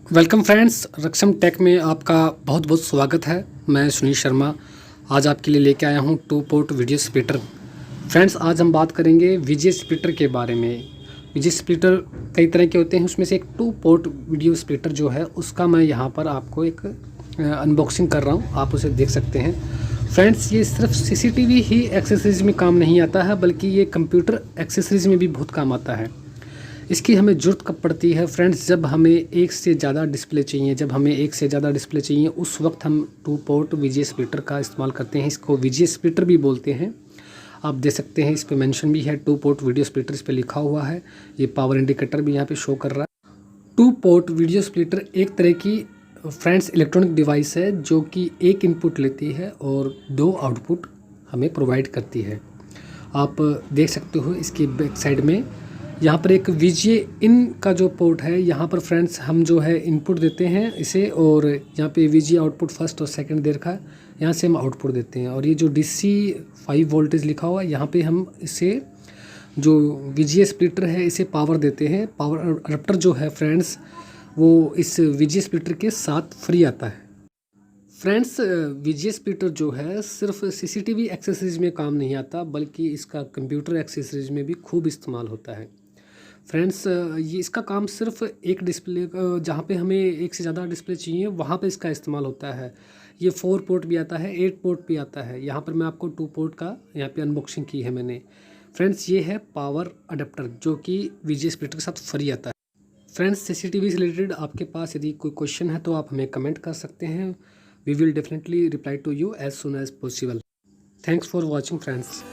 Welcome friends, Raksham take में आपका बहुत बहुत स्वागत है। मैं सुनील शर्मा आज आपके लिए लेके आया हूँ 2 पोर्ट वीडियो स्प्लिटर। फ्रेंड्स, आज हम बात करेंगे वीजे स्प्लिटर के बारे में। वीजे स्प्लिटर कई तरह के होते हैं, उसमें से एक 2 पोर्ट वीडियो स्प्लिटर जो है उसका मैं यहाँ पर आपको एक अनबॉक्सिंग कर रहा हूँ, आप उसे देख सकते हैं। फ्रेंड्स, ये सिर्फ CCTV ही एक्सेसरीज में काम नहीं आता है, बल्कि ये कंप्यूटर एक्सेसरीज में भी बहुत काम आता है। इसकी हमें ज़रूरत कब पड़ती है फ्रेंड्स? जब हमें एक से ज़्यादा डिस्प्ले चाहिए, उस वक्त हम 2 पोर्ट वीजे स्प्लिटर का इस्तेमाल करते हैं। इसको वीजे स्प्लिटर भी बोलते हैं। आप देख सकते हैं, इस पे मेंशन भी है 2 पोर्ट वीडियो स्प्लिटर, इस पे लिखा हुआ है। ये पावर इंडिकेटर भी यहाँ पे शो कर रहा है। 2 पोर्ट वीडियो स्प्लिटर एक तरह की फ्रेंड्स इलेक्ट्रॉनिक डिवाइस है जो कि एक इनपुट लेती है और 2 आउटपुट हमें प्रोवाइड करती है। आप देख सकते हो इसकी बैक साइड में यहाँ पर एक वीजे इन का जो पोर्ट है, यहाँ पर फ्रेंड्स हम जो है इनपुट देते हैं इसे, और यहाँ पे वीजे आउटपुट फर्स्ट और सेकंड दे रखा है, यहाँ से हम आउटपुट देते हैं। और ये जो DC 5 वोल्टेज लिखा हुआ है, यहाँ पे हम इसे जो वीजे स्प्लिटर है इसे पावर देते हैं। पावर अडप्टर जो है फ्रेंड्स, वो इस वीजे स्प्लिटर के साथ फ्री आता है। फ्रेंड्स, वीजे स्प्लिटर जो है सिर्फ CCTV एक्सेसरीज में काम नहीं आता, बल्कि इसका कंप्यूटर एक्सेसरीज में भी खूब इस्तेमाल होता है। फ्रेंड्स, ये इसका काम सिर्फ एक डिस्प्ले, जहाँ पे हमें एक से ज़्यादा डिस्प्ले चाहिए वहाँ पे इसका इस्तेमाल होता है। ये 4 पोर्ट भी आता है, 8 पोर्ट भी आता है। यहाँ पर मैं आपको 2 पोर्ट का यहाँ पे अनबॉक्सिंग की है मैंने। फ्रेंड्स, ये है पावर अडेप्टर जो कि वीजे स्प्लिटर के साथ फ्री आता है। फ्रेंड्स, CCTV से रिलेटेड आपके पास यदि कोई क्वेश्चन है तो आप हमें कमेंट कर सकते हैं। We will definitely reply to you as soon as possible. Thanks for watching friends.